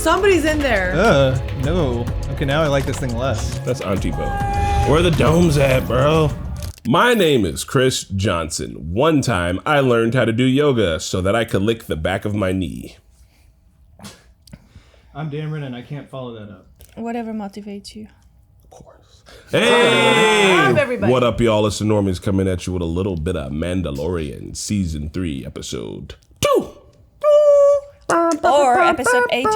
somebody's in there. No. Okay, now I like this thing less. That's Auntie Bo. Where the domes at, bro? My name is Chris Johnson. One time I learned how to do yoga so that I could lick the back of my knee. I'm Dameron and I can't follow that up. Whatever motivates you. Of course. Hey! Everybody. What up, y'all? It's the Normies coming at you with a little bit of Mandalorian Season 3, Episode 2. Or episode 18.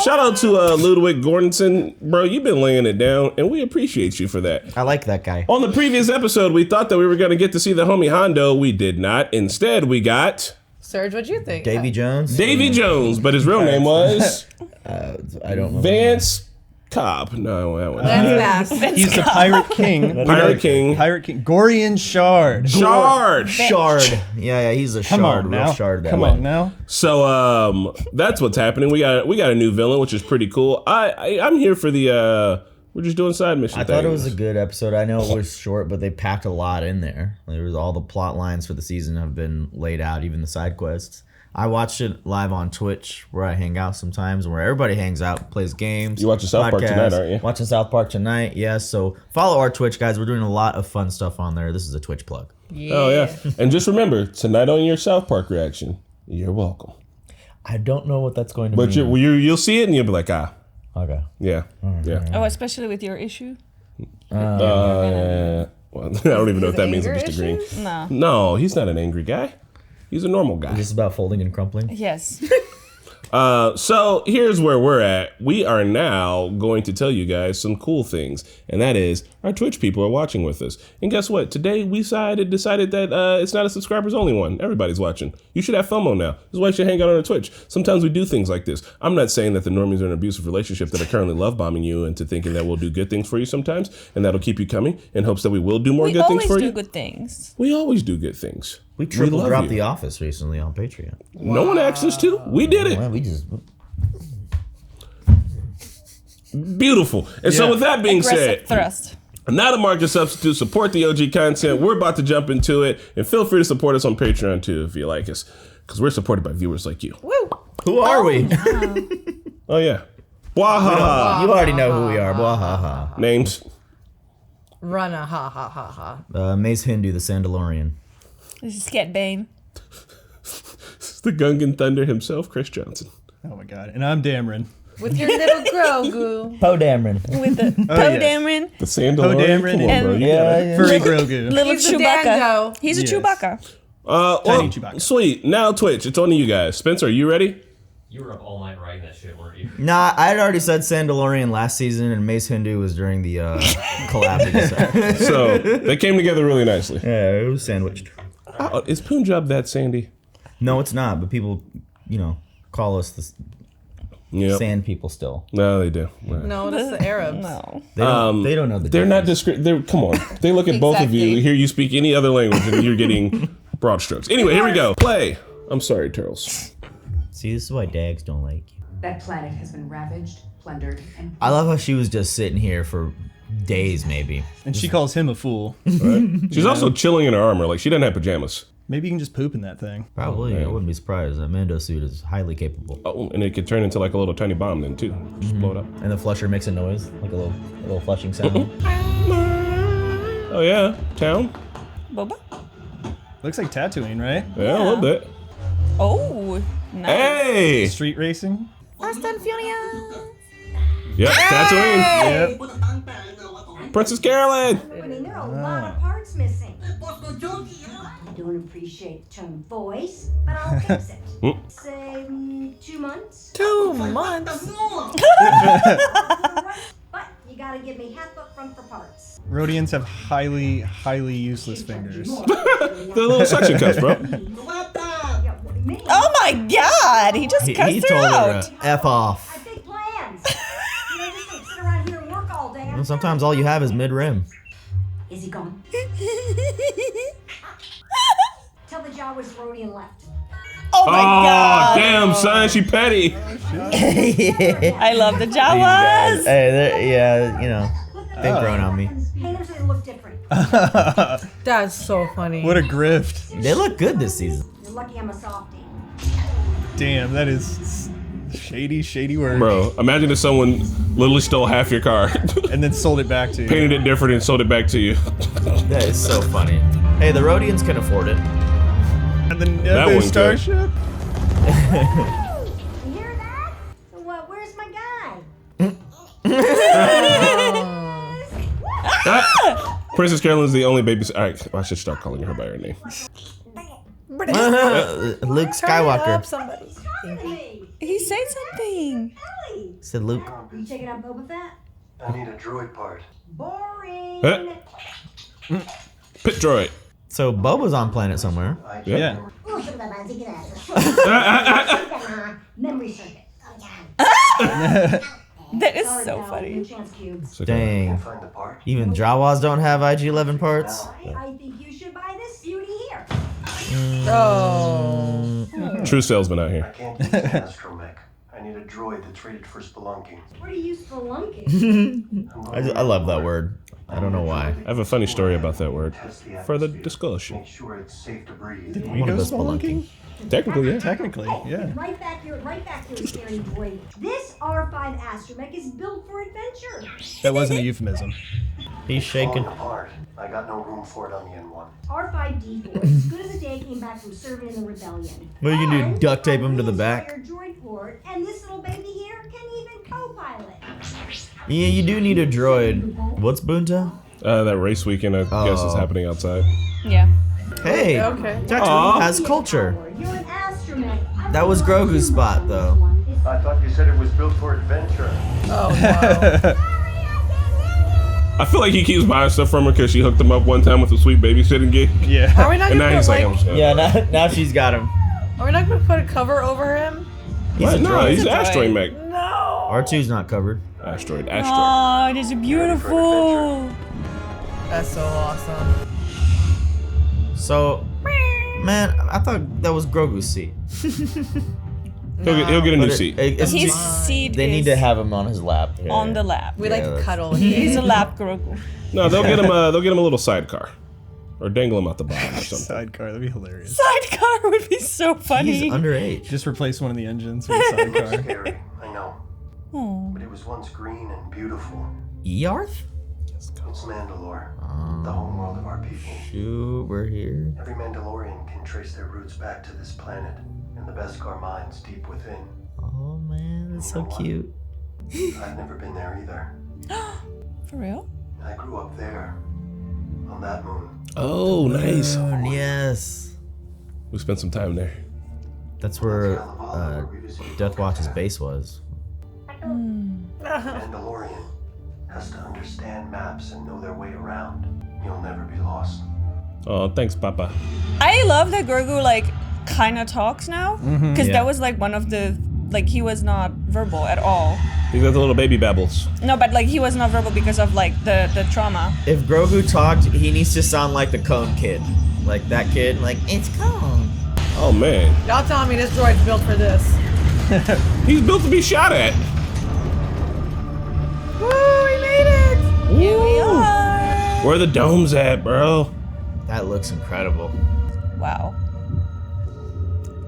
Shout out to Ludwig Gordonson. Bro, you've been laying it down, and we appreciate you for that. I like that guy. On the previous episode, we thought that we were going to get to see the homie Hondo. We did not. Instead, we got... Serge, what'd you think? Davy Jones? Davy Jones, but his real name was... I don't know. Vance Cobb. No, that one. That's fast. He's the Pirate King. Pirate King. Pirate King. Gorian Shard. Shard. Shard. Yeah, he's a Come shard. on Real now. shard. Come on now. So that's what's happening. We got a new villain, which is pretty cool. I'm here for the we're just doing side mission. I thought it was a good episode. I know it was short, but they packed a lot in there. There was all the plot lines for the season have been laid out, even the side quests. I watched it live on Twitch, where I hang out sometimes, and where everybody hangs out, plays games. You watching South Park tonight, aren't you? Watching South Park tonight, yes. So follow our Twitch, guys. We're doing a lot of fun stuff on there. This is a Twitch plug. Yeah. Oh yeah. And just remember, tonight on your South Park reaction, you're welcome. I don't know what that's going to But mean. you'll see it and you'll be like, Okay. yeah. Oh, especially with your issue? Well, I don't even know what that means. I'm just agreeing. No. No, he's not an angry guy. He's a normal guy. This is about folding and crumpling. Yes. So here's where we're at. We are now going to tell you guys some cool things, and that is our Twitch people are watching with us. And guess what? Today we decided that it's not a subscribers only one. Everybody's watching. You should have FOMO now. This is why you should hang out on our Twitch. Sometimes we do things like this. I'm not saying that the Normies are in an abusive relationship that are currently love bombing you into thinking that we'll do good things for you sometimes, and that'll keep you coming in hopes that we will do more good things for you. We always do good things. We always do good things. We triple love dropped you. The Office recently on Patreon. No one asked us to. We did it. Well, we just... Beautiful. And so with that being Aggressive said, thrust. not a market substitute, support the OG content. We're about to jump into it, and feel free to support us on Patreon too if you like us, because we're supported by viewers like you. Woo. Who are we? Oh yeah. Wahaha. You already know who we are. Bwahaha. Names. Run a ha ha ha ha. Mace Hindu, the Mandalorian. This is Cat Bane. It's the Gungan Thunder himself, Chris Johnson. Oh my god. And I'm Dameron. With your little Grogu. Poe Dameron. With the Oh, Poe yes. Dameron. The Sandalorian. Dameron Come on, and- bro. You Yeah, gotta- Furry Grogu. Little He's the Chewbacca. Dango. He's a Yes. Chewbacca. Well, Chewbacca. sweet. Now Twitch. It's on to you guys. Spencer, are you ready? You were up all night writing that shit, weren't you? Nah, I had already said Sandalorian last season, and Mace Hindu was during the collab. So they came together really nicely. Yeah, it was sandwiched. Is Punjab that sandy? No, it's not, but people, call us the Yeah. sand people still. No, they do. Right. No, that's the Arabs. No. They don't know the They're not difference. come on. They look at both of you, Exactly. hear you speak any other language, and you're getting broad strokes. Anyway, here we go. Play. I'm sorry, Turtles. See, this is why dags don't like you. That planet has been ravaged, plundered, and I love how she was just sitting here for days, maybe. And she calls him a fool. Right? She's also chilling in her armor, like she doesn't have pajamas. Maybe you can just poop in that thing. Probably. I man. wouldn't be surprised. That Mando suit is highly capable. Oh, and it could turn into like a little tiny bomb then too. Just blow it up. And the flusher makes a noise, like a little flushing sound. Oh yeah, town. Boba? Looks like Tatooine, right? Yeah, a little bit. Oh, nice. Hey. Street racing. Fast and Furious. Yep, Tatooine. Yep. Princess Carolyn. There are a lot of parts missing. I don't appreciate the tone of voice, but I'll fix it. Say 2 months. 2 months. But you gotta give me half up front for parts. Rhodians have highly, highly useless fingers. The little suction cups, bro. Yeah, what do you mean? Oh my god, he just cussed he her told her out. F off. I have big plans. Just don't sit around here and work all day. Well, sometimes all you have is mid-rim. Is he gone? Tell the Jawas Rhodian left. Oh my god. Damn, son, she petty. I love the Jawas. Hey, yeah, they've grown on me. Hey, there's a they look different. That's so funny. What a grift. They look good this season. You're lucky I'm a softie. Damn, that is shady work. Bro, imagine if someone literally stole half your car, And then sold it back to you. painted it different, and sold it back to you. That is so funny. Hey, the Rhodians can afford it. And then That the one could. starship. You hear that? So what? Where's my guy? Princess Carolyn's the only baby. All right, I should start calling her by her name. Luke Turn it Skywalker. up, somebody. Talking to me. He said something. Ellie. Said Luke. You checking out Boba Fett? I need a droid part. Boring. Huh? Pit droid. So Boba's on planet somewhere. Yeah. Memory circuit. That is Sorry, so pal, funny. no chance cubes. Dang. Find the part. Even Jawas don't have IG-11 parts. I think you should buy this beauty here. Oh. True salesman out I here. can't use an astromech. I need a droid that's rated for spelunking. Where do you use spelunking? I love that word. I don't know why. I have a funny story about that word. Test the For the atmosphere. discussion. Make sure it's safe to breathe. We One of go the spelunking. Technically, yeah. Technically, yeah. Right back here, scary boy. This R5 astromech is built for adventure. That wasn't a euphemism. He's shaking. Falling apart. I got no room for it on the N1. R5D4 is as good as a day came back from serving in the rebellion. What are you gonna do, And duct tape him to the I back? reinstall your droid port, and this little baby here can even co-pilot. Yeah, you do need a droid. What's Bunta? That race weekend, I guess, is Oh. happening outside. Yeah. Hey, Okay. Tatooine has culture. You're an astromech. That was Grogu's spot, though. I thought you said it was built for adventure. Oh, wow. I feel like he keeps buying stuff from her because she hooked him up one time with a sweet babysitting gig. Yeah. Are we not And gonna now put, he's like, like, I'm just gonna- Yeah, now she's got him. are we not gonna put a cover over him? He's What? a No, droid. he's an He's a asteroid droid. mech. No. R2's not covered. Asteroid. Oh, it is beautiful. That's so awesome. So, man, I thought that was Grogu's seat. He'll get a new But seat. it's His too- seat they need is to have him on his lap. Yeah. on the lap. We Yeah, like to that's- cuddle. He's a lap Grogu. No, they'll get him. They'll get him a little sidecar, or dangle him out the bottom or something. Sidecar, that'd be hilarious. Sidecar would be so funny. He's underage. Just replace one of the engines with a sidecar. Scary, I know. Oh. But it was once green and beautiful. Earth? It's Mandalore, the home world of our people. Shoot, we're here. Every Mandalorian can trace their roots back to this planet and the Beskar mines deep within. Oh man, that's so cute. I've never been there either. For real? I grew up there, on that moon. Oh, nice. Moon, yes. We spent some time there. That's where Death Watch's base was. Mandalorian has to understand maps and know their way around. You'll never be lost. Oh, thanks, Papa. I love that Grogu like kind of talks now, because Yeah. that was like one of the he was not verbal at all. He's got the little baby babbles. No, but like he was not verbal because of like the trauma. If Grogu talked, he needs to sound like the Cone Kid. Like that kid, like, it's Cone. Oh man, Y'all telling me this droid's built for this? he's built to be shot at. Woo, we made it! Here we are. Where are the domes at, bro? That looks incredible. Wow.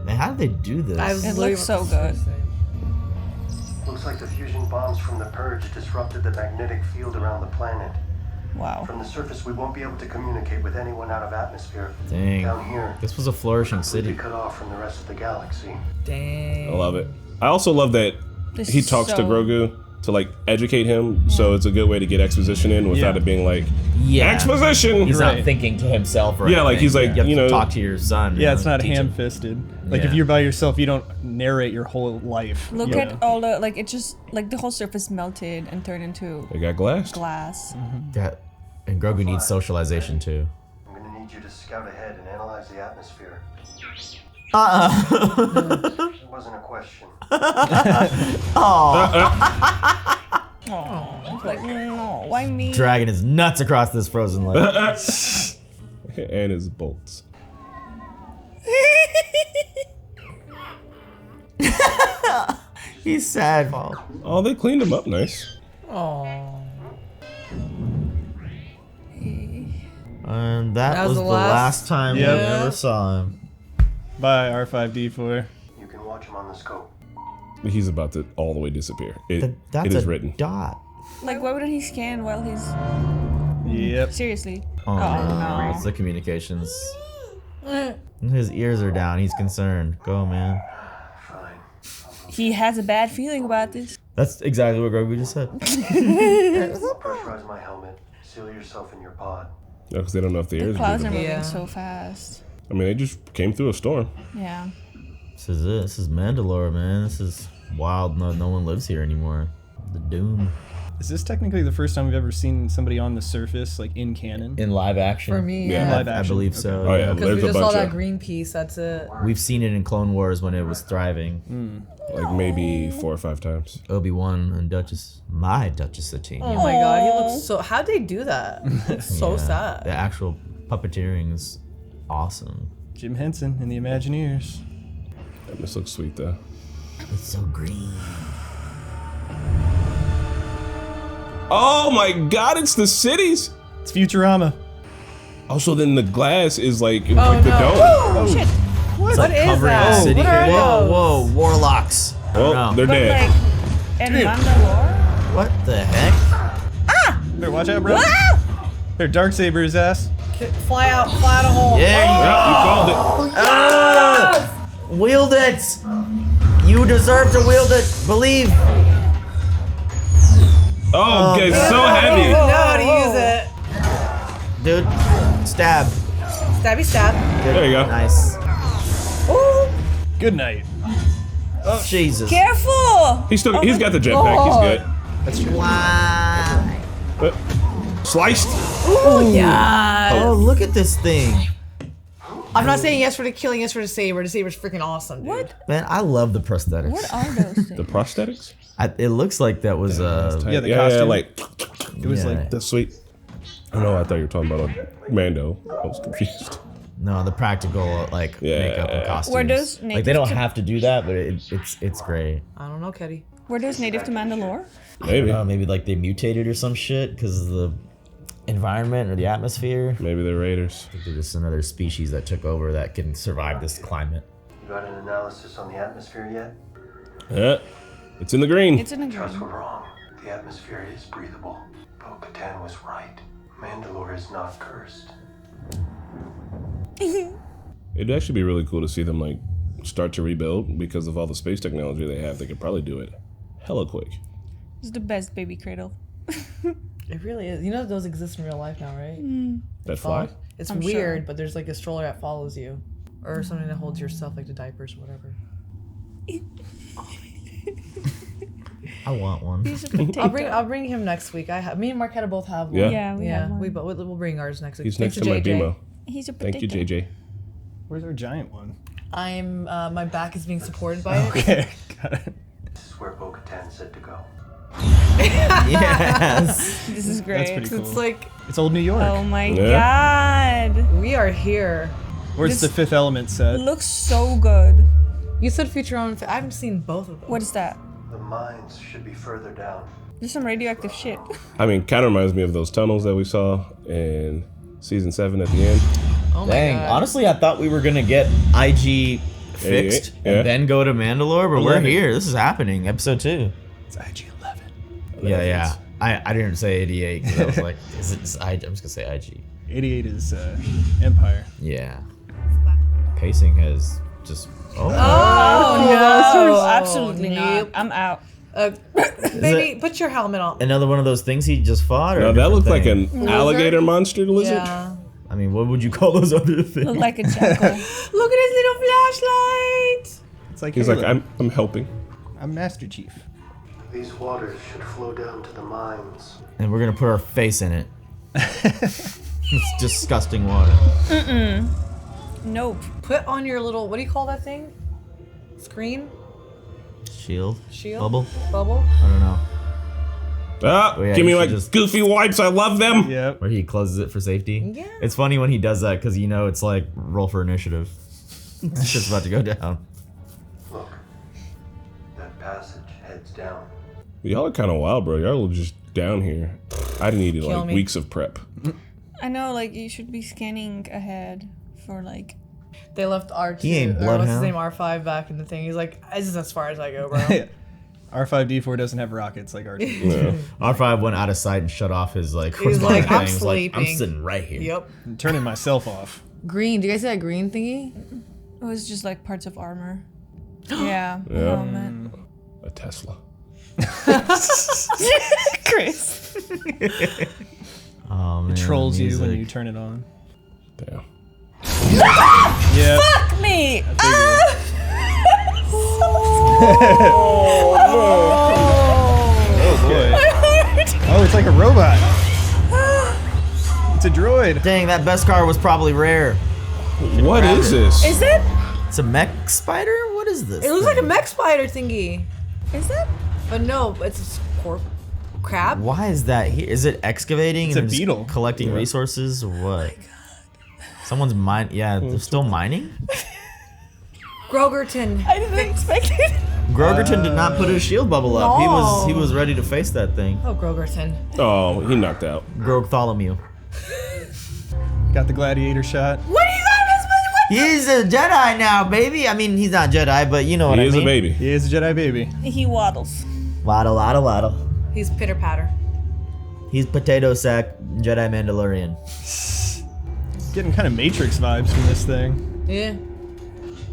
Man, how did they do this? I was It literally looks so about to good. say. Looks like the fusion bombs from the Purge disrupted the magnetic field around the planet. Wow. From the surface, we won't be able to communicate with anyone out of atmosphere. Dang. Down here, This was a flourishing we'll be city. cut off from the rest of the galaxy. Dang. I love it. I also love that This he is talks to so- Grogu to like educate him, so it's a good way to get exposition in without Yeah. it being like Yeah. exposition. He's Right. not thinking to himself or Yeah, like, anything. he's like, you have you to know- talk to your son. Yeah, and it's not teach him. ham-fisted. Like Yeah. if you're by yourself, you don't narrate your whole life. Look you at know? all the like it just like the whole surface melted and turned into They got glassed. glass. That, and Grogu needs socialization too. I'm gonna need you to scout ahead and analyze the atmosphere. It wasn't a question. Oh, like no, why me? Dragging his nuts across this frozen lake. And his bolts. He's sad. Oh, they cleaned him up nice. Aww. And that was the last time Yep. we ever saw him. Bye, R5D4. You can watch him on the scope. He's about to all the way disappear. It That's is a written. dot. Like, why wouldn't he scan while he's... Yep. Seriously. Oh, no. It's the communications. His ears are down. He's concerned. Go, man. Fine. He has a bad feeling about this. That's exactly what Grogu just said. Pressurize my helmet. Seal yourself in your pod. No, because they don't know if the air The is clouds are breathable. moving Yeah. so fast. I mean, they just came through a storm. Yeah. This is it. This is Mandalore, man. This is wild. No one lives here anymore. The Doom. Is this technically the first time we've ever seen somebody on the surface, like in canon? In live action. For me, Yeah. yeah. Live I action. believe so. Oh, yeah. Because we There's a just saw bunch that of, green piece. That's it. We've seen it in Clone Wars when it was thriving. like maybe 4 or 5 times. Obi-Wan and my Duchess Satine. Oh my god, he looks so. How'd they do that? It's so Yeah. sad. The actual puppeteering is awesome. Jim Henson in the Imagineers. This looks sweet though. It's so green. Oh my God! It's the cities. It's Futurama. Also, then the glass is like the no. dome. Oh, shit. What is Covering that? the city. What are Whoa, those? warlocks. Well, No. they're But dead. like, in Mandalore? What the heck? Better watch out, bro. They're Darksaber his ass. Fly out a hole. Yeah, Yeah, you called it. wield it. You deserve to wield it. Believe. Oh, okay, so I don't heavy. even know how to use it. Dude, stab. Stabby stab. Good. There you go. Nice. Ooh. Good night. Oh, Jesus. Careful! He's got the jetpack. He's good. That's true. Wow. Sliced. Oh yeah. Oh, look at this thing. I'm not saying yes for the killing, yes for the saber. The saber's freaking awesome, dude. What? Man, I love the prosthetics. What are those things? The prosthetics. It looks like that was Yeah, the yeah, costume. like It was Yeah. like that's sweet. I know. I thought you were talking about a Mando. I was confused. no, the practical like Yeah. makeup and costumes. Were those like they don't native to- have to do that, but it's great. I don't know, Ketty. Were those native to Mandalore? Maybe. Maybe like they mutated or some shit because of the environment or the atmosphere. Maybe they're raiders. They're just another species that took over that can survive this climate. You got an analysis on the atmosphere yet? Yeah. It's in the green. It's in a Trust green. were wrong. The atmosphere is breathable. Bo-Katan was right. Mandalore is not cursed. It'd actually be really cool to see them like start to rebuild because of all the space technology they have. They could probably do it hella quick. It's the best baby cradle. It really is. You know those exist in real life now, right? That fly. It's I'm weird, sure. but there's like a stroller that follows you, or something that holds your stuff, like the diapers or whatever. I want one. He's a potato. I'll bring him next week. Me and Marquetta both have one. Yeah. Yeah, we have one. We'll bring ours next week. He's Thanks next to my JJ. BMO. He's a potato. Thank you, JJ. Where's our giant one? I'm my back is being supported by it. Okay. Got it. This is where Bo-Katan said to go. Yes. This is great. That's pretty cool. It's like It's old New York. Oh my Yeah. god. we are here. Where's the Fifth Element It set? looks so good. You said Futurama. I haven't seen both of them. What is that? The mines should be further down. There's some radioactive shit. I mean, kind of reminds me of those tunnels that we saw in season 7 at the end. Oh my Dang. god. Honestly, I thought we were gonna get IG fixed Yeah. and then go to Mandalore, but we're 11. here. This is happening. Episode 2. It's IG-11. Yeah. I didn't say 88 because I was like, I'm just gonna say IG. 88 is Empire. Yeah. Pacing has just. Oh. No, absolutely nope. not. I'm out. Baby, put your helmet on. Another one of those things he just fought? Or No, a that different looked like thing? an alligator monster lizard. Yeah. I mean, what would you call those other things? Look like a jackal. Look at his little flashlight. It's like He's Halo. like, I'm helping. I'm Master Chief. These waters should flow down to the mines. And we're gonna put our face in it. It's disgusting water. Nope. Put on your little, what do you call that thing? Screen? Shield? Shield? Bubble? Bubble? I don't know. Ah, Oh, yeah, give me you my should just- goofy wipes. I love them. Yep. Where he closes it for safety. Yeah. It's funny when he does that because you know it's like roll for initiative. It's just about to go down. Look, that passage heads down. Y'all are kind of wild, bro. Y'all are just down here. I needed Kill like me. weeks of prep. I know, like, you should be scanning ahead for, like... They left R2. He ain't or what's his Bloodhound. name? R5 back in the thing. He's like, this is as far as I go, bro. R5D4 doesn't have rockets like R2. Yeah. R5 went out of sight and shut off his like. He's like, horizontal I'm thing. He was like, I'm sleeping. sitting right here. Yep. I'm turning myself off. Green. Do you guys see that green thingy? It was just, like, parts of armor. Yeah. Yeah. Helmet. A Tesla. Chris. Oh man. It trolls you when music. you turn it on. Damn. Yeah. Fuck me! Oh boy. Oh, it's like a robot. It's a droid. Dang, that Beskar was probably rare. What is this? Is it? It's a mech spider? What is this? It looks like a thing? mech spider thingy. Is it? But no, it's a crab. Why is that here? Is it excavating It's a and just beetle. collecting resources or what? Someone's mine. Yeah, they're still mining. Grogerton. I didn't expect it. Grogerton did not put his shield bubble up. No. He was ready to face that thing. Oh, Grogerton. Oh, he knocked out. Grogtholomew. Got the gladiator shot. What do you got this? He's a Jedi now, baby. I mean, he's not Jedi, but you know what He I is mean. a baby. He is a Jedi baby. He waddles. Waddle, waddle, waddle. He's pitter patter. He's potato sack Jedi Mandalorian. Getting kind of Matrix vibes from this thing. Yeah.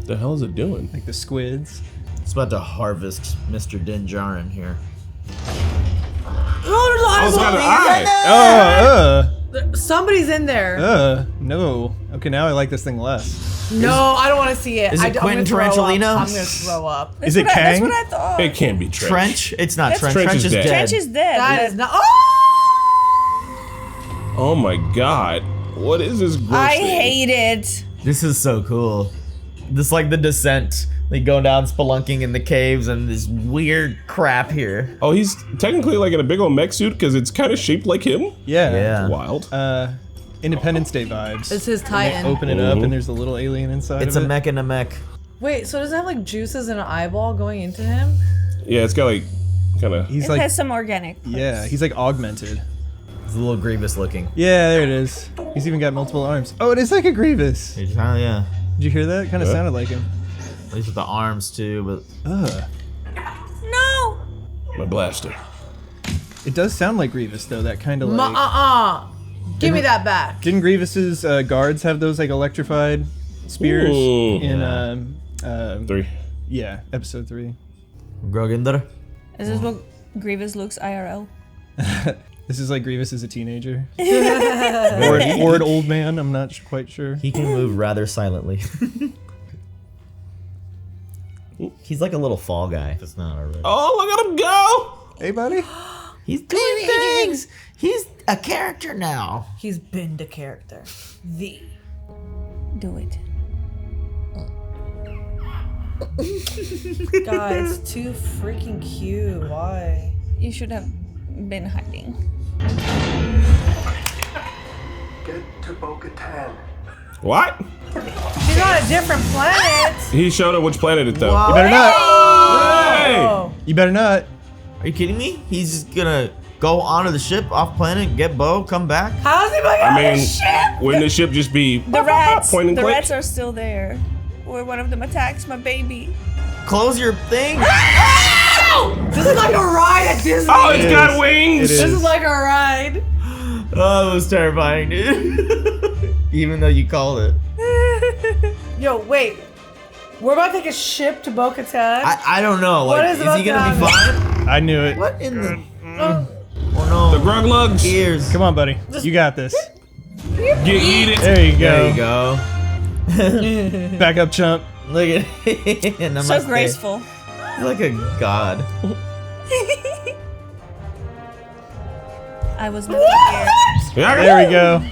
The hell is it doing? Like the squids. It's about to harvest Mr. Din Djarin here. Oh, it's got an eye. Somebody's in there. No. Okay, now I like this thing less. No, I don't want to see it. Is it I'm gonna Quentin throw up. Tarantulino? I'm gonna throw up. Is it That's Kang? what I thought. It can't be Trench. Trench? It's not Trench. Trench is is dead. dead. Trench is dead. That is not. Oh! Oh my god. What is this gross I thing? hate it. This is so cool. This like the descent. Like going down spelunking in the caves and this weird crap here. Oh, he's technically like in a big old mech suit because it's kind of shaped like him. Yeah. Yeah. Wild. Independence Day vibes. It's his They Titan. open it up and there's a little alien inside It's of a it. mech in a mech. Wait, so does it have like juices and an eyeball going into him? Yeah, it's got like kind of. He's It like, has some organic. yeah, he's like augmented. It's a little Grievous looking. Yeah, there it is. He's even got multiple arms. Oh, it is like a Grievous. It's kinda, yeah. Did you hear that? Kind of Yeah. sounded like him. At least with the arms too, but No. My blaster. It does sound like Grievous though. That kind of like. Give me that back. Didn't Grievous's guards have those like electrified spears Ooh. in 3. yeah, episode 3? Groginder. Is this what Grievous looks IRL? This is like Grievous is a teenager. or an old man, I'm not quite sure. He can move rather silently. He's like a little fall guy. If it's not already. Oh, look at him go! Hey, buddy. He's doing things. He's a character now. He's been the character. Do it. Guys, too freaking cute. Why? You should have been hiding. Get to Bo-Katan. What? She's on a different planet. He showed her which planet it though. You better not. Oh. You better not. Are you kidding me? He's just gonna go onto the ship, off planet, get Bo, come back. How's he going I on mean, the ship? wouldn't the ship just be The rats. point and The click? rats are still there. Where one of them attacks my baby. Close your thing. This is like a ride at Disney. Oh, it's It got is. wings! It This is. is like a ride. Oh, it was terrifying, dude. Even though you called it. Yo, wait. We're about to take a ship to Bo-Katan. I don't know. Like, What is is about he gonna to be fine? I knew it. What in the? Oh no. The grug lugs. Ears. Come on, buddy. You got this. Get eat it. There you There you go. go. Back up, chump. Look at it. So graceful. He's like a god. I was not here. There we go.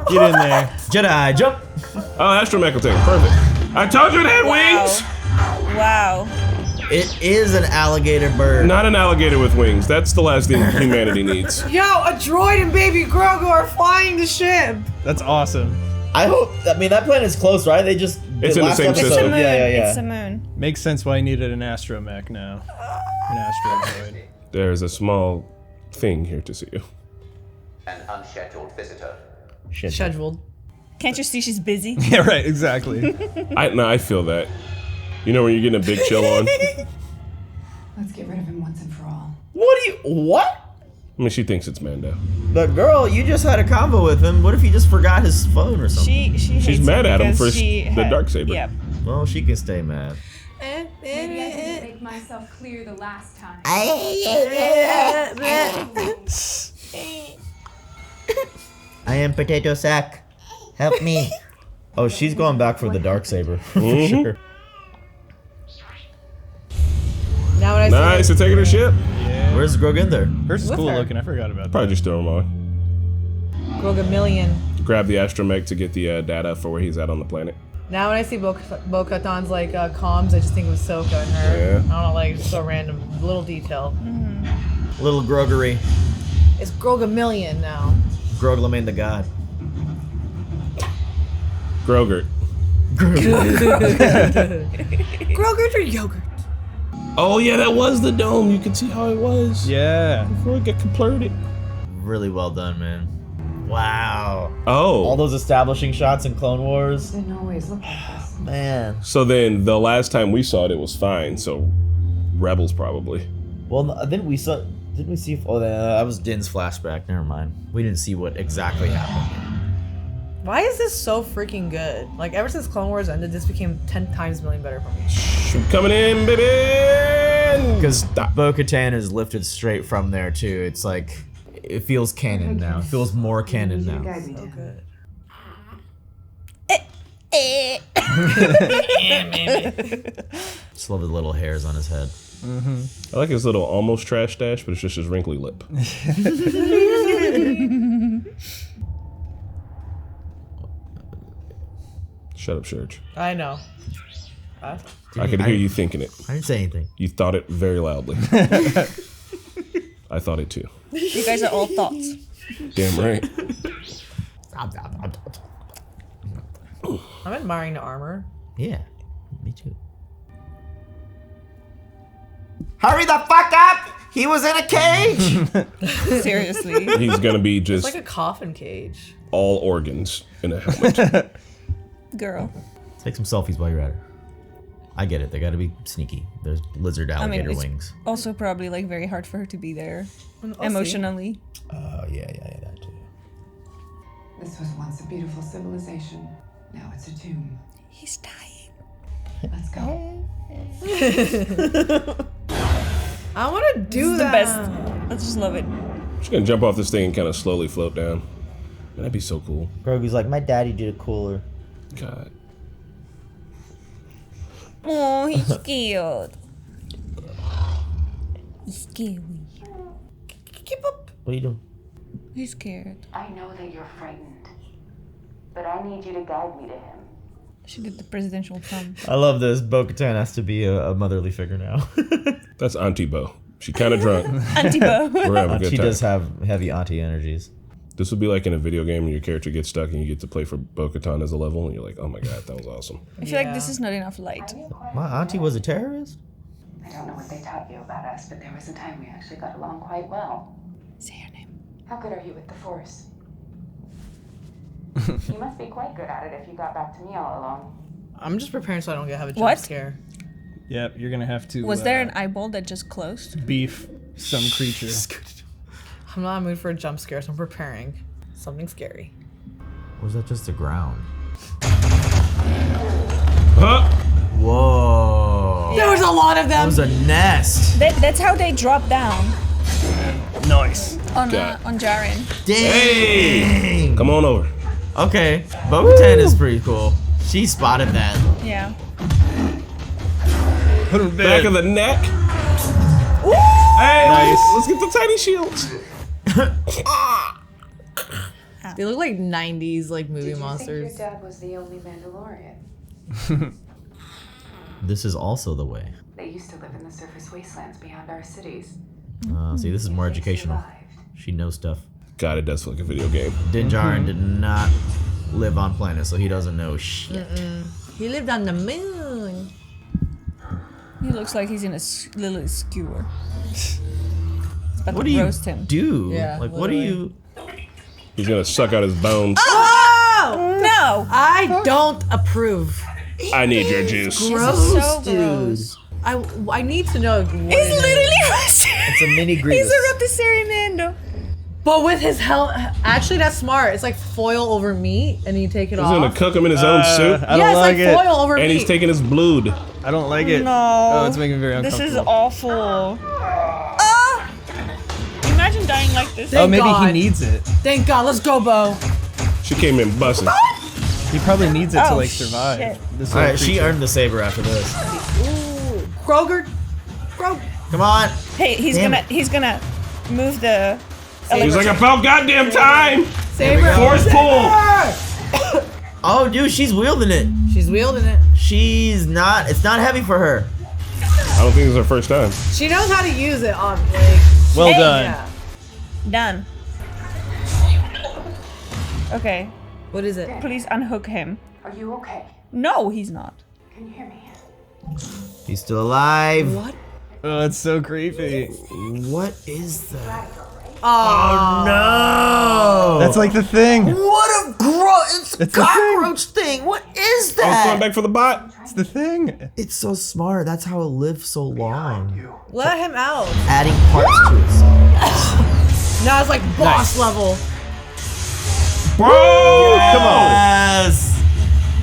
Get in there. Jedi, jump. Oh, astromech will take it. Perfect. I told you it had wings! Wow. It is an alligator bird. Not an alligator with wings. That's the last thing humanity needs. Yo, a droid and baby Grogu are flying the ship. That's awesome. I hope. I mean, that planet's close, right? They just. It's in the last same episode- It's a system. moon. Yeah, yeah, It's a yeah. moon. Makes sense why I needed an astromech now. An astromech. There's a small thing here to see you. An unscheduled visitor. Scheduled. Can't you see she's busy? Yeah, right. Exactly. I feel that. You know when you're getting a big chill on? Let's get rid of him once and for all. What? I mean, she thinks it's Mando. But girl, you just had a convo with him. What if he just forgot his phone or something? She's mad at him for the Darksaber. Yep. Well, she can stay mad. Maybe I didn't make myself clear the last time. I am Potato Sack. Help me. Oh, she's going back for the Darksaber. For sure. Now when I Nice, see to taking her ship. Yeah. Where's Groginder? Hers is With cool her. looking. I forgot about that. Probably just throw him on. Grogamillion. Grab the astromech to get the data for where he's at on the planet. Now when I see Bo-Katan's like comms, I just think of Ahsoka and her. Yeah. I don't know, like just so random, little detail. Little Grogery. It's Grogamillion now. Groglamain the god. Grogurt. Grogurt or yogurt? Oh yeah, that was the dome. You can see how it was. Yeah. Before it got comploded. Really well done, man. Wow. Oh. All those establishing shots in Clone Wars. Didn't always look like this. Man. So then the last time we saw it was fine. So Rebels probably. Well, didn't we see? Oh, that was Din's flashback. Never mind. We didn't see what exactly happened. Why is this so freaking good? Like ever since Clone Wars ended, this became 10 times million better for me. Coming in, baby. Because Bo-Katan is lifted straight from there too. It's like it feels canon now. It feels more canon now. So good. Just love the little hairs on his head. I like his little almost trash stash, but it's just his wrinkly lip. Shut up, Serge. I know. I could hear you thinking it. I didn't say anything. You thought it very loudly. I thought it too. You guys are all thoughts. Damn right. I'm admiring the armor. Yeah, me too. Hurry the fuck up! He was in a cage! Seriously. He's gonna be It's just like a coffin cage. all organs in a helmet. Girl. Take some selfies while you're at it. I get it. They gotta be sneaky. There's lizard alligator it's wings. also probably like very hard for her to be there I'll see. emotionally. Oh, yeah, that too. This was once a beautiful civilization. Now it's a tomb. He's dying. Let's go. I want to do This is the that. best. I just love it. Just gonna jump off this thing and kind of slowly float down. Man, that'd be so cool. Grogu's like, my daddy did it cooler. God. Oh, he's scared. He's scary. Keep up. What are you doing? He's scared. I know that you're frightened, but I need you to guide me to him. She did the presidential thumb. I love this. Bo-Katan has to be a motherly figure now. That's Auntie Bo. She kind of drunk. Auntie Bo. We're having a good She time. does have heavy auntie energies. This would be like in a video game when your character gets stuck and you get to play for Bo-Katan as a level and you're like, oh my god, that was awesome. I feel like this is not enough light. My auntie was a terrorist? I don't know what they taught you about us, but there was a time we actually got along quite well. Say her name. How good are you with the Force? You must be quite good at it if you got back to me all along. I'm just preparing so I don't have a jump What? scare. Yep, you're gonna have to. Was there an eyeball that just closed? beef some creature? I'm not in the mood for a jump scare, so I'm preparing something scary. Or was that just the ground? Huh? Whoa. There was a lot of That them. was a nest. That's how they drop down Nice. on God. on Jaren. Dang. Come on over. Okay. Bo-Katan is pretty cool. She spotted that. Yeah. Put him Back of the neck. Hey, Nice. let's get the tiny shields. They look like 90s like movie Did you monsters. think your dad was the only Mandalorian? This is also the way. They used to live in the surface wastelands beyond our cities. See, this is more They educational. survived. She knows stuff. God, it does feel like a video game. Din Djarin did not live on planet, so he doesn't know shit. He lived on the moon. He looks like he's in a little skewer. It's about What to do you roast him. do? Yeah, Like, what do literally. you... He's gonna suck out his bones. Ah! No. I don't approve. I need your juice. This is so gross. I need to know what It's it is. literally It's a mini He's Grievous. a rotisserie Mando. But with his hell, actually that's smart. It's like foil over meat, and you take it He's gonna off. cook him in his own soup, I don't Yeah, it's like like it. foil over and meat. he's taking his blood. I don't like it. No. Oh, it's making me very This uncomfortable. is awful. Imagine dying like this. Oh, maybe God. he needs it. Thank God. Let's go, Bo. She came in busting. He probably needs it to Oh, like survive. shit. This All little right, she creature. earned the saber after this. Kroger. Come on. Hey, he's Damn gonna move the. He's like, about goddamn time. Saber. Force pull. Oh, dude, she's wielding it. She's wielding it. She's not. It's not heavy for her. I don't think it's her first time. She knows how to use it. Well done. Yeah. Done. Okay, What is it? please unhook him. Are you okay? No, he's not. Can you hear me? He's still alive. What? Oh, it's so creepy. What is that? Oh No. That's like the thing. What a gross. It's a It's a thing. cockroach thing. What is I was that? going back for the bot. It's the thing. It's so smart. That's how it lived so long. You. Let him out. Adding parts to it. Now it's like boss level. Bro! Come on. Yes.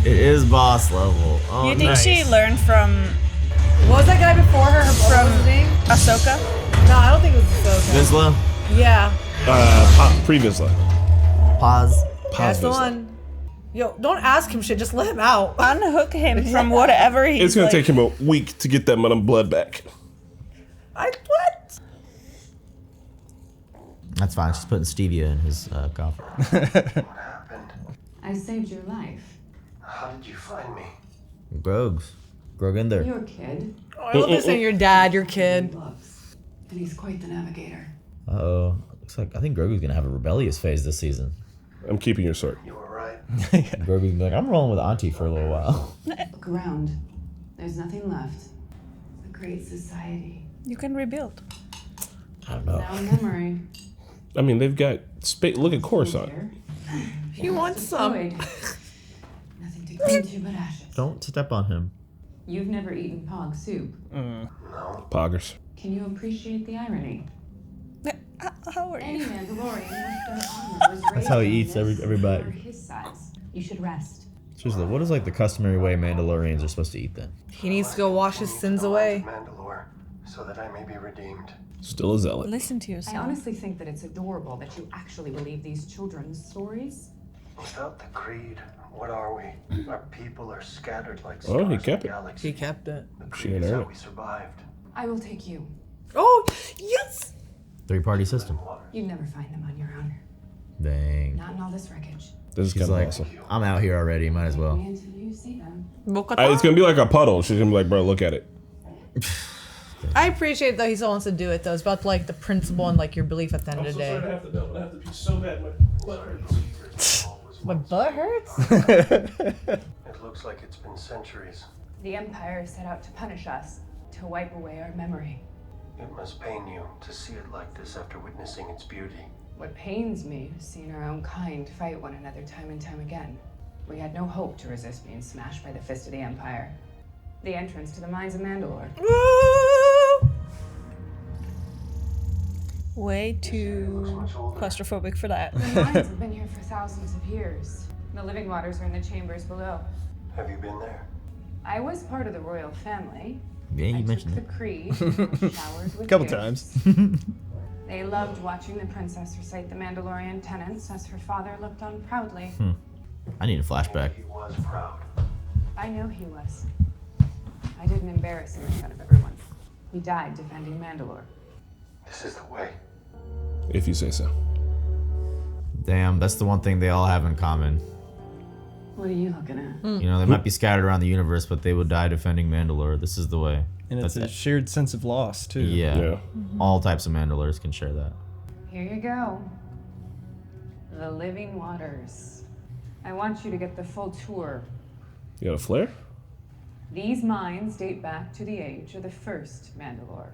It is boss level. Oh, You think nice. she learned from What was that guy before her? What was his name? Ahsoka? No, I don't think it was Ahsoka. Vizsla? Yeah. Previously. Pause. That's the one. Yo, don't ask him shit. Just let him out. Unhook him from whatever he's It's gonna like, take him a week to get that much blood back. What? That's fine. She's putting stevia in his coffee. What happened? I saved your life. How did you find me? Grogs. Groginder. Your kid. Oh, I love this saying your dad, your kid. Looks. And he's quite the navigator. Uh-oh. Looks like I think Grogu's gonna have a rebellious phase this season. I'm keeping your sword. You were right. Grogu's gonna be like, I'm rolling with Auntie for a little while. Look around. There's nothing left. A great society. You can rebuild. I don't know. Now a memory. I mean, they've got space. Look at Coruscant. Here. He wants some. Void. Nothing to cling to but ashes. Don't step on him. You've never eaten pog soup. No. Poggers. Can you appreciate the irony? How are Any you? Mandalorian with dark armor was raised how he on eats this every bite. for his size. You should rest. Seriously, what is like the customary way Mandalorians are supposed to eat then? He needs to go wash his sins away. Mandalore, so that I may be redeemed. Still a zealot. Listen to I yourself. honestly think that it's adorable that you actually believe these children's stories. Without the creed, what are we? Our people are scattered like Oh, stars he in kept the it. galaxy. He kept it. The She creed didn't is earn how it. we survived. I will take you. Oh, yes. 3-party system. You'd never find them on your own. Dang. Not in all this wreckage. This is She's kind of like, awesome. I'm out here already. Might as well. Until you see them. It's gonna be like a puddle. She's gonna be like, bro, look at it. I appreciate that he still wants to do it though. It's about like the principle and like your belief at the end of the day. have to know. I have to be so bad. My butt hurts. It looks like it's been centuries. The Empire set out to punish us, to wipe away our memory. It must pain you to see it like this after witnessing its beauty. What pains me is seeing our own kind fight one another time and time again. We had no hope to resist being smashed by the fist of the Empire. The entrance to the mines of Mandalore. Way too claustrophobic for that. The mines have been here for thousands of years. The living waters are in the chambers below. Have you been there? I was part of the royal family. Yeah, I you mentioned took it. the creed, showered with A couple tears. times. They loved watching the princess recite the Mandalorian tenets as her father looked on proudly. I need a flashback. He was proud. I know he was. I didn't embarrass him in front of everyone. He died defending Mandalore. This is the way. If you say so. Damn, that's the one thing they all have in common. What are you looking at? You know, they might be scattered around the universe, but they would die defending Mandalore. This is the way. And it's a shared sense of loss, too. Yeah. Yeah. All types of Mandalores can share that. Here you go. The living waters. I want you to get the full tour. You got a flare? These mines date back to the age of the first Mandalore.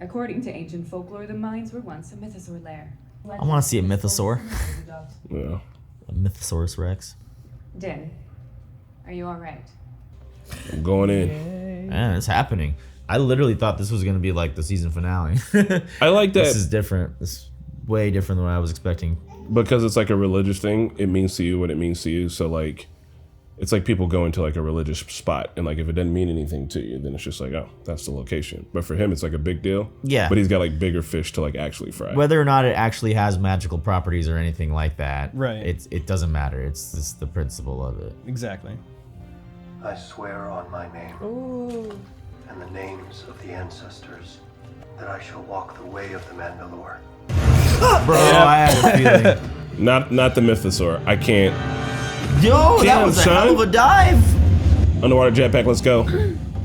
According to ancient folklore, the mines were once a mythosaur lair. I want to see a mythosaur. Yeah. A Mythosaurus Rex. Din, are you all right? I'm going in. Man, it's happening. I literally thought this was gonna be like the season finale. I like that. This is different. This is way different than what I was expecting. Because it's like a religious thing. It means to you what it means to you. So like, it's like people go into like a religious spot, and like if it doesn't mean anything to you, then it's just like, oh, that's the location. But for him, it's like a big deal. Yeah. But he's got like bigger fish to like actually fry. Whether or not it actually has magical properties or anything like that, Right. it doesn't matter. It's just the principle of it. Exactly. I swear on my name Ooh. and the names of the ancestors that I shall walk the way of the Mandalore. Bro, I had a feeling. Not the Mythosaur. I can't. Yo, that Damn, was a son. hell of a dive. Underwater jetpack. Let's go.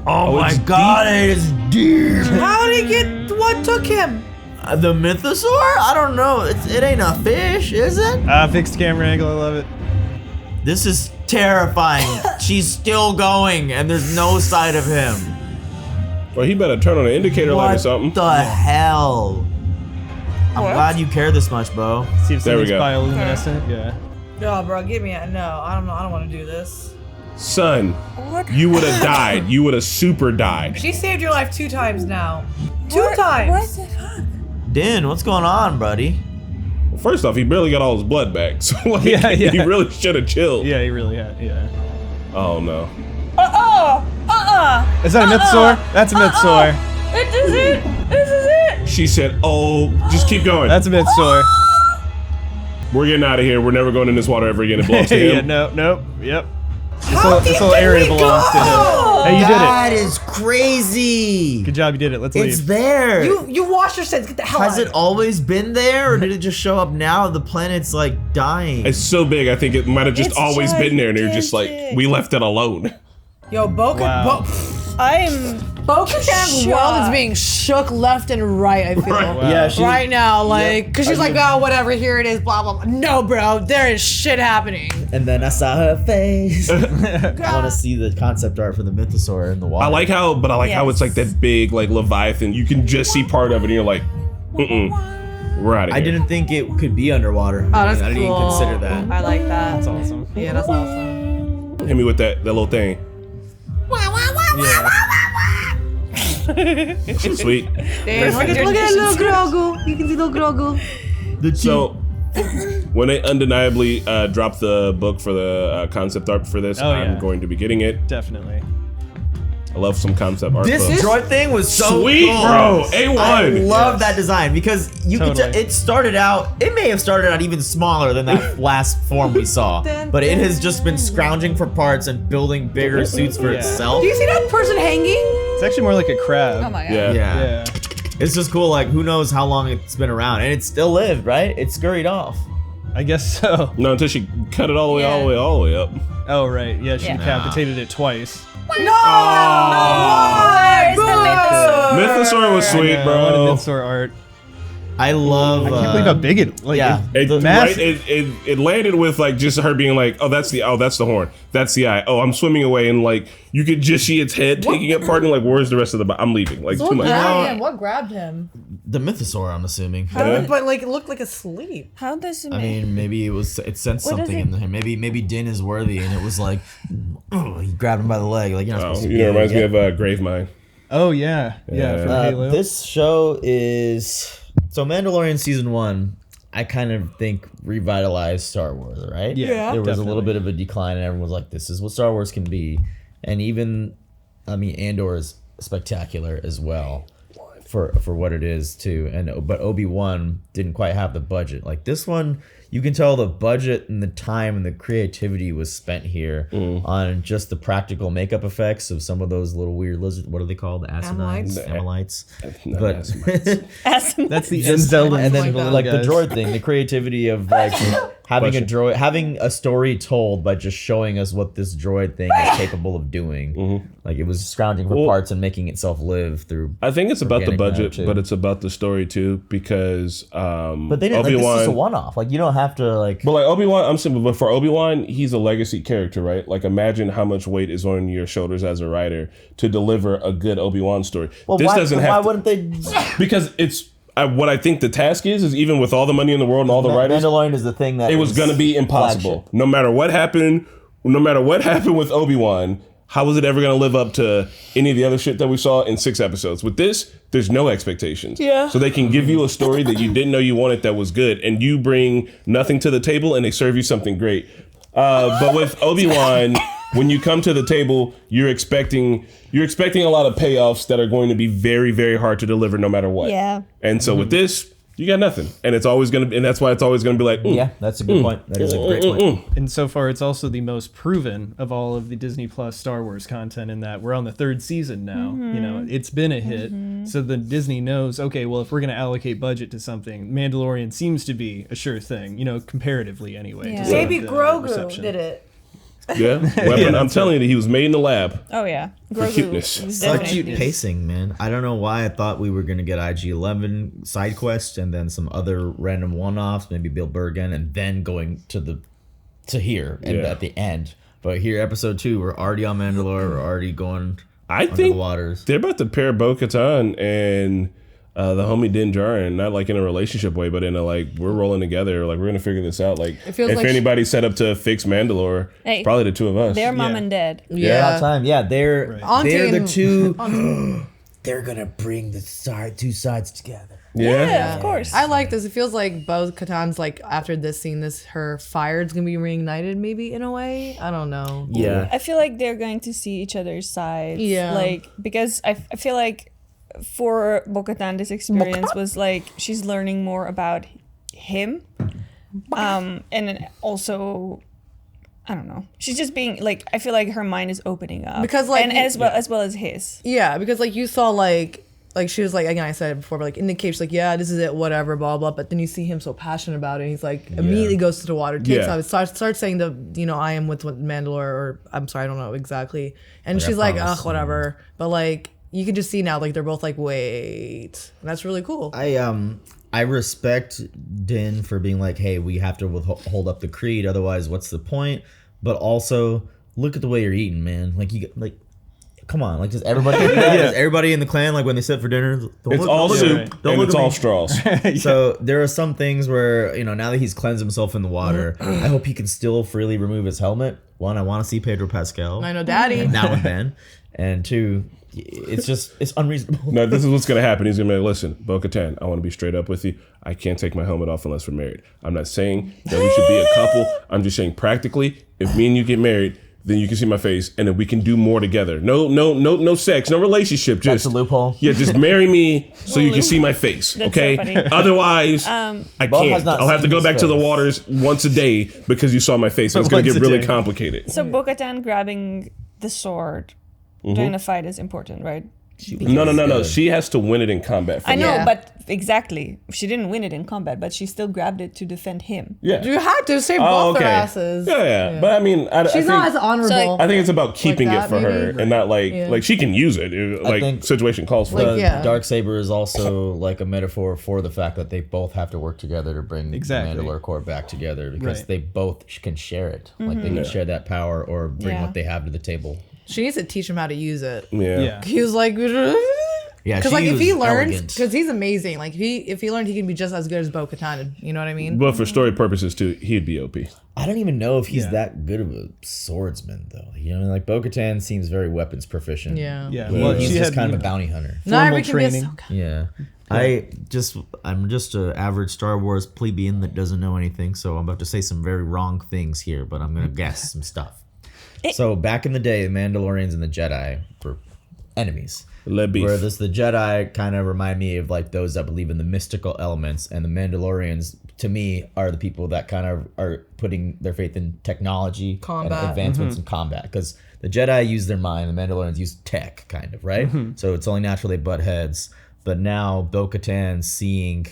Oh my it's god, it is deep. How did he get? What took him? The Mythosaur? I don't know. It ain't a fish, is it? Fixed camera angle. I love it. This is terrifying. She's still going, and there's no sight of him. Well, he better turn on an indicator light or something. What the hell? I'm glad you care this much, Bo. See if There we something's go. bioluminescent. Yeah. No, bro, give me a no. I don't know. I don't want to do this. Son, you would have died. You would have super died. She saved your life 2 times now. 2 times. What the fuck? Din, what's going on, buddy? First off, he barely got all his blood back. So like, Yeah. he really should have chilled. Yeah, he really had. Yeah. Oh no. Is that a Mythosaur? That's a Mythosaur. This is it. This is it. She said, "Oh, just keep going. That's a Mythosaur. We're getting out of here. We're never going in this water ever again. It belongs to him." Yeah. Nope. Yep. How This deep whole did area we belongs to go? him. Hey, you did it. That is crazy. Good job. You did it. Let's It's leave. there. You wash your sins. Get the hell Has out. it always been there, or did it just show up now? The planet's like dying. It's so big. I think it might have just It's always been there, and they're just like, gigantic. we left it alone. Yo, Wow. Bo-Katan's world is being shook left and right, I feel. Right. Wow. Yeah, she, Right now, like, because she's like, oh, whatever, here it is, blah, blah, blah. No, bro, there is shit happening. and then I saw her face. I want to see the concept art for the Mythosaur in the water. I like how it's like that big like Leviathan. You can just see part of it, and you're like, we're out of here. I didn't think it could be underwater. Oh, that's I didn't even cool. consider that. I like that. That's awesome. Yeah, that's awesome. Hit me with that little thing. Sweet. Damn, look at little Grogu. You can see little Grogu. The So when they undeniably drop the book for the concept art for this, Oh, I'm yeah. going to be getting it. Definitely. I love some concept art. This books. droid thing was so Sweet, cool. bro. A1. I love Yes. that design because you could Totally. it started out. It may have started out even smaller than that last form we saw, but it has just been scrounging for parts and building bigger suits for Yeah. itself. Do you see that person hanging? It's actually more like a crab. Oh my god. Yeah. Yeah. It's just cool. Like who knows how long it's been around, and it still lived, right? It scurried off. I guess so. No, until she cut it all the way, Yeah. all the way up. Oh right. Yeah. She Yeah. decapitated it twice. No! Where's the Mythosaur? Mythosaur was sweet, I bro. wanted Mythosaur art. I love. I can't believe how big it. Like, yeah. It, The right, it landed with like just her being like, oh that's the horn, that's the eye. Oh, I'm swimming away, and like you could just see its head taking it part, and like where's the rest of the body? I'm leaving. Like too much. What grabbed him? The Mythosaur, I'm assuming. Yeah. But like, it looked like asleep. How does it I make? mean, maybe it sensed What is something it? in him. Maybe Din is worthy, and it was like, oh, he grabbed him by the leg, like you're not Oh, supposed to. you know, it reminds me of Gravemind. Oh yeah. Yeah. From Halo. This show is so Mandalorian season 1. I kind of think revitalized Star Wars, right? Yeah, There was a little definitely. bit of a decline, and everyone was like, "This is what Star Wars can be," and even, I mean, Andor is spectacular as well. For what it is too, but Obi-Wan didn't quite have the budget. Like this one, you can tell the budget and the time and the creativity was spent here on just the practical makeup effects of some of those little weird lizards. What are they called? Amaleits? Amaleits. Not But That's the just- Zelda. and then like the guys. droid thing, the creativity of like having a story told by just showing us what this droid thing is capable of doing. Like it was scrounging for Well, parts and making itself live through. I think it's about the Organic matter, budget, too. but it's about the story too, because But they didn't. Like, this is a one-off. Like you don't have to like. But like Obi-Wan, I'm simple. But for Obi-Wan, he's a legacy character, right? Like imagine how much weight is on your shoulders as a writer to deliver a good Obi-Wan story. Well, this why, doesn't why have to, wouldn't they? because it's what I think the task is even with all the money in the world and all the writers, Mandalorian is the thing that it was is gonna be impossible. flagship. No matter what happened, no matter what happened with Obi-Wan, how was it ever going to live up to any of the other shit that we saw in 6 episodes? With this, there's no expectations. Yeah. So they can give you a story that you didn't know you wanted that was good, and you bring nothing to the table, and they serve you something great. But with Obi-Wan, when you come to the table, you're expecting a lot of payoffs that are going to be very, very hard to deliver no matter what. Yeah. And so with this, you got nothing, and it's always gonna, and that's why it's always gonna be like, Yeah, that's a good point. That is a great point. And so far, it's also the most proven of all of the Disney Plus Star Wars content in that we're on the 3rd season now. You know, it's been a hit. So the Disney knows, okay, well, if we're going to allocate budget to something, Mandalorian seems to be a sure thing, you know, comparatively anyway. Yeah. to some Baby of the Grogu reception. did it. Yeah, weapon. I'm telling you that he was made in the lab. Oh yeah, For cuteness. is Such definitely- pacing, man. I don't know why I thought we were gonna get IG-11 side quests and then some other random one-offs, maybe Bill Burr again, and then going to here and Yeah. at the end. But here, episode 2, we're already on Mandalore. We're already going I under think the waters. they're about to pair Bo-Katan and the homie Din Djarin, not like in a relationship way, but in a like we're rolling together, like we're gonna figure this out. Like It feels if like anybody's set up to fix Mandalore, Hey, it's probably the 2 of us. They're mom Yeah. and dad. About Yeah. time. Yeah, they're Auntie they're the and- two. They're gonna bring the two sides together. Yeah. Of course. I like this. It feels like Bo Katan's like after this scene, her fire's gonna be reignited, maybe in a way. I don't know. Yeah. I feel like they're going to see each other's sides. Yeah. Like, because I feel like for Bo-Katan, this experience was like she's learning more about him. And then also, I don't know. She's just being like, I feel like her mind is opening up. Because, like, and as well as his. Yeah, because like you saw like she was like, again, I said it before, but like in the cave, she's like, yeah, this is it, whatever, blah blah. But then you see him so passionate about it. And he's like immediately goes to the water, takes Yeah. out, starts saying I am with Mandalore, or I'm sorry, I don't know exactly. And Like, I she's like, promise. ugh, whatever. But like you can just see now, like they're both like, wait, and that's really cool. I respect Din for being like, hey, we have to hold up the creed, otherwise, what's the point? But also, look at the way you're eating, man. Like come on, like just everybody, does everybody in the clan, like when they sit for dinner, don't It's look- all don't look at me. soup Don't and look it's at me. all straws. So there are some things where, now that he's cleansed himself in the water, I hope he can still freely remove his helmet. One, I want to see Pedro Pascal I know, Daddy. now and then, and two, it's unreasonable. No, this is what's gonna happen. He's gonna be like, listen, Bo-Katan, I want to be straight up with you. I can't take my helmet off unless we're married. I'm not saying that we should be a couple. I'm just saying practically, if me and you get married, then you can see my face, and then we can do more together. No sex, no relationship. That's Just a loophole. Yeah, just marry me so you can see my face. That's Okay. so funny. Otherwise, I Bo has can't. not I'll have to seen go his back to the face. waters once a day because you saw my face. And it's gonna Once get a really day. complicated. So Bo-Katan grabbing the sword during the fight is important, right? No. She has to win it in combat. I know, Yeah. but exactly. She didn't win it in combat, but she still grabbed it to defend him. Yeah. You had to save Oh, both okay. their asses. Yeah. But I mean, I She's think, not as honorable. I think it's about keeping that, it for her maybe? and not like Yeah. like she can use it. Like think- situation calls for Like, it. The yeah. Darksaber is also like a metaphor for the fact that they both have to work together to bring Exactly. the Mandalore Corps back together because Right. they both can share it. Like they can share that power or bring Yeah. what they have to the table. She needs to teach him how to use it. Yeah. He was like, Yeah, because she like if he was learns, elegant. because he's amazing. Like if he learned, he can be just as good as Bo-Katan. You know what I mean? But for story purposes too, he'd be OP. I don't even know if he's Yeah. that good of a swordsman though. You know, like Bo-Katan seems very weapons proficient. Yeah. Yeah, Well, well, he's she just had kind you of a know, bounty hunter. Not every formal kid is training. so good. Yeah. I'm just an average Star Wars plebeian that doesn't know anything, so I'm about to say some very wrong things here, but I'm gonna guess some stuff. So back in the day, the Mandalorians and the Jedi were enemies. Le beef. Where the Jedi kind of remind me of like those that believe in the mystical elements, and the Mandalorians, to me, are the people that kind of are putting their faith in technology Combat. and advancements in combat. Because the Jedi use their mind, the Mandalorians use tech, kind of, right? So it's only natural they butt heads. But now Bo-Katan seeing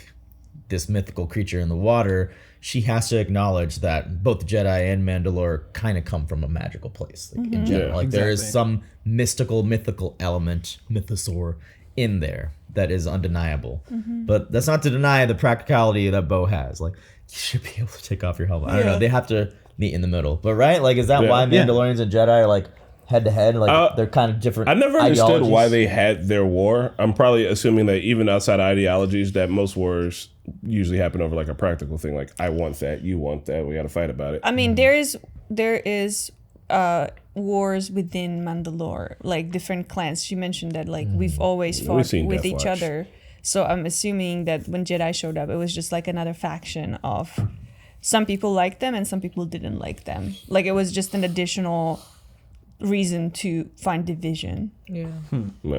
this mythical creature in the water, she has to acknowledge that both the Jedi and Mandalore kind of come from a magical place, like, in general. Yeah, like there is exactly. some mythical element, mythosaur, in there that is undeniable. But that's not to deny the practicality that Bo has. Like you should be able to take off your helmet. I don't know. They have to meet in the middle. But right, like is that Yeah. why Yeah. Mandalorians and Jedi are like head to head? Like they're kind of different. I never understood ideologies? why they had their war. I'm probably assuming that even outside ideologies, that most wars usually happen over like a practical thing. Like I want that, you want that, we got to fight about it. I mean, there is wars within Mandalore, like different clans. She mentioned that like we've always We've fought seen with Death each Watch. other. So I'm assuming that when Jedi showed up, it was just like another faction of some people liked them and some people didn't like them. Like it was just an additional reason to find division. Yeah. No.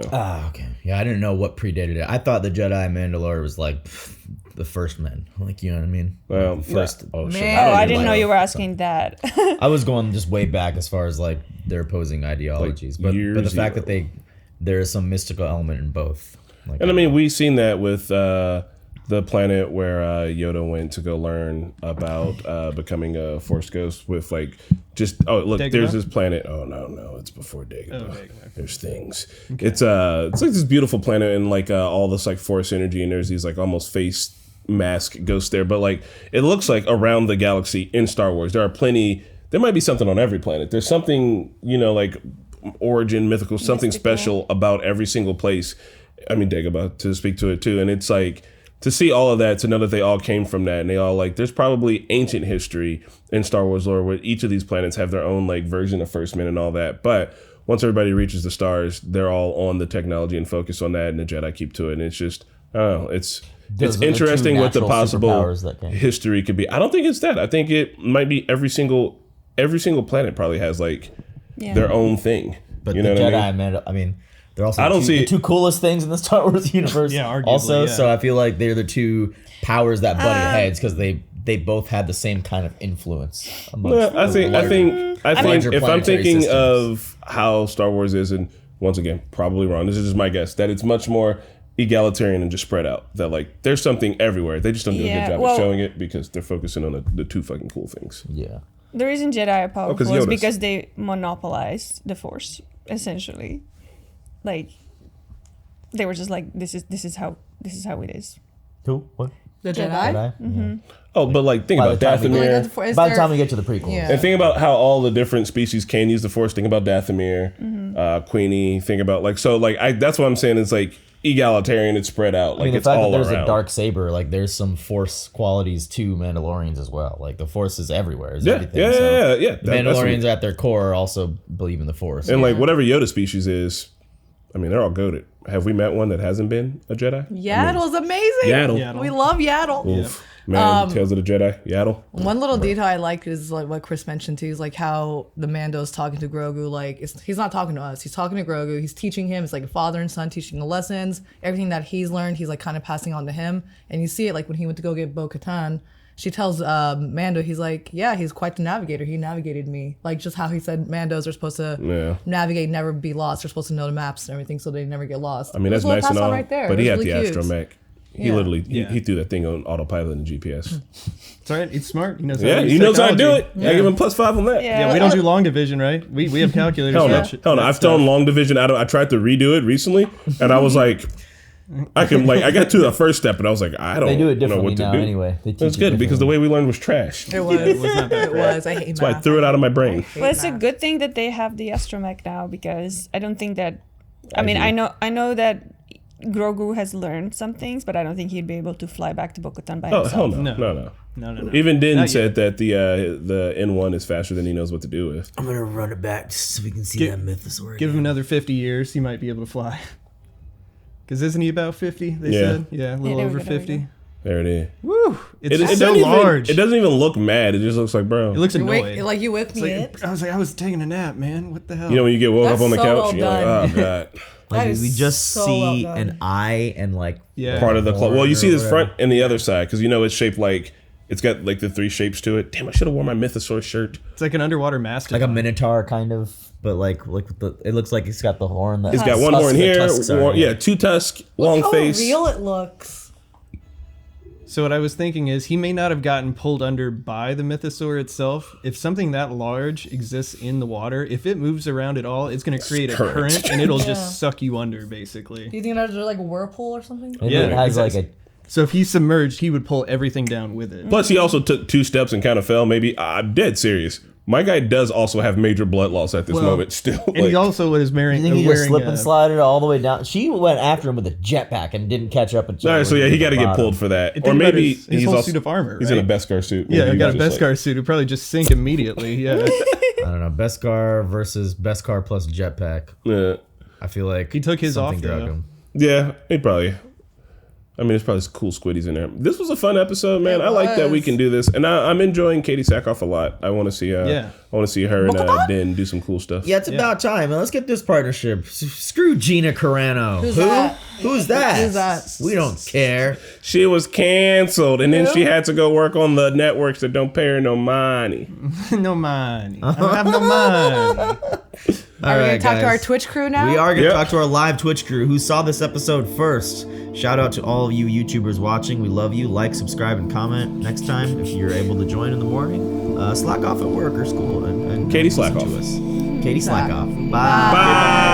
Okay. Yeah, I didn't know what predated it. I thought the Jedi Mandalore was like the first men. Like, you know what I mean? Well, Like, the first. oh, shit. Man. Oh, I don't didn't even know like- you were asking that. I was going just way back as far as like their opposing ideologies, Like, but the year fact zero. that there is some mystical element in both. Like, And I mean, we've seen that with the planet where Yoda went to go learn about becoming a Force Ghost with like just look, Dagobah? there's this planet. Oh no, it's before Dagobah. Oh, Dagobah, okay. There's things. It's like this beautiful planet and like all this like Force energy and there's these like almost face mask ghosts there, but like it looks like around the galaxy in Star Wars there are plenty. There might be something on every planet. There's something like origin mythical, something Mystical. special about every single place. I mean, Dagobah, to speak to it too. And it's like, to see all of that, to know that they all came from that. And they all like, there's probably ancient history in Star Wars lore where each of these planets have their own like version of First Men and all that. But once everybody reaches the stars, they're all on the technology and focus on that. And the Jedi keep to it. And it's just, I don't know, it's Those are the two interesting what the natural possible superpowers that came. history could be. I don't think it's that. I think it might be every single planet probably has like Yeah. their own thing. but You the know what Jedi I mean? I mean, they're also I don't see the it- two coolest things in the Star Wars universe. Yeah, arguably, also, yeah. so I feel like they're the two powers that butted heads because they both had the same kind of influence. amongst I the think larger if I'm planetary thinking systems. of how Star Wars is, and once again, probably wrong. This is just my guess that it's much more egalitarian and just spread out. That like there's something everywhere. They just don't do a Yeah, good job well- of showing it because they're focusing on the two fucking cool things. Yeah. The reason Jedi are powerful 'cause is Yoda's. because they monopolized the Force, essentially. Like, they were just like, this is how it is. Who? What? The Jedi? Jedi. Jedi? Oh, but like think By about the time we Dathomir. Like, is By the there- time we get to the prequels. Yeah. And think about how all the different species can use the Force. Think about Dathomir, Queenie. Think about that's what I'm saying. It's like egalitarian. It's spread out. I Like mean, the it's fact that all there's around. a dark saber, like there's some Force qualities to Mandalorians as well. Like the Force is everywhere. Is Yeah, everything. yeah, so yeah. The That's what- Mandalorians at their core also believe in the Force. And like whatever Yoda species is, I mean, they're all goated. Have we met one that hasn't been a Jedi? Yaddle's amazing. Yaddle. Yaddle. We love Yaddle. Oof. Man, Tales of the Jedi, Yaddle. One little detail I like is like what Chris mentioned too, is like how the Mando's talking to Grogu. Like he's not talking to us. He's talking to Grogu. He's teaching him. It's like a father and son teaching the lessons. Everything that he's learned, he's like kind of passing on to him. And you see it like when he went to go get Bo-Katan. She tells Mando, he's like, yeah, he's quite the navigator. He navigated me. Like just how he said Mandos are supposed to navigate, never be lost. They're supposed to know the maps and everything so they never get lost. I mean, It was that's a little nice and pass on all, right there. but It he was had really the cute. astromech. He Yeah. literally Yeah. he threw that thing on autopilot and GPS. It's all right. He's smart. He knows. Yeah, how to use he knows how to do technology. it. I give him +5 on that. Yeah, we don't do long division, right? We have calculators. Hell for no. that shit. Hell no. That I've stuff. done long division. I tried to redo it recently, and I was like, I got to the first step, and I was like, I don't They do it know differently what to now do. anyway. They teach It's it good because the differently. way we learned was trash. It was. It was not that It was. I hate That's why I math. threw it out of my brain. Well, it's a good thing that they have the astromech now because I don't think that. I mean, agree. I know that Grogu has learned some things, but I don't think he'd be able to fly back to Bo-Katan by Oh himself. hell no, No. no. No. Even Din Not said that the N1 is faster than he knows what to do with. I'm gonna run it back just so we can see Give- that mythosaur. Give him another 50 years, he might be able to fly. Because isn't he about 50? They Yeah. said, yeah, a little there we over go, there we 50. go. There it is. Woo! It's It so doesn't large. It doesn't even look mad. It just looks like, bro. It looks You annoyed. wake, like you wake me up. I was like, I was taking a nap, man. What the hell? You know when you get woke That's up on the so couch, well and you're like, done. oh god. Like That is we just so see well an done. eye and like Yeah. Part of the horn well, you or see this whatever. front and the other side because you know it's shaped like it's got like the 3 shapes to it. Damn, I should have worn my Mythosaur shirt. It's like an underwater master. like a minotaur kind of, but like with the it looks like it's got the horn. That It's got one tusks- horn the here, tusks are- yeah, 2 tusks, long How face. real it looks. So what I was thinking is he may not have gotten pulled under by the mythosaur itself. If something that large exists in the water, if it moves around at all, it's going to create a Current. current and it'll Yeah. just suck you under, basically. Do you think there's like a whirlpool or something? Maybe Yeah, it has like a So if he's submerged, he would pull everything down with it. Plus, he also took 2 steps and kind of fell. Maybe I'm dead serious. My guy does also have major blood loss at this moment still. And he also was You wearing think he just slip and slided all the way down? She went after him with a jetpack and didn't catch up. All right, so yeah, he got to get pulled for that, or maybe his whole suit of armor. He's in a Beskar suit. Yeah, Maybe he got a he was just Beskar suit. It'd probably just sink immediately. Yeah. I don't know. Beskar versus Beskar plus jetpack. Yeah. I feel like he took his off, something dragged though. him. Yeah, he probably. I mean, there's probably some cool squiddies in there. This was a fun episode, man. I like that we can do this, and I'm enjoying Katie Sackhoff a lot. I want to see, I want to see her and Den do some cool stuff. Yeah, it's about time. Let's get this partnership. Screw Gina Carano. Who's that? Who's that? Who's that? We don't care. She was canceled, and then she had to go work on the networks that don't pay her no money. No money. I don't have no money. Are we going to talk to our Twitch crew now? We are going to talk to our live Twitch crew who saw this episode first. Shout out to all of you YouTubers watching. We love you. Like, subscribe, and comment next time if you're able to join in the morning. Slack off at work or school. And Katie slack listen off. to us. Katie slack off. Bye. Bye.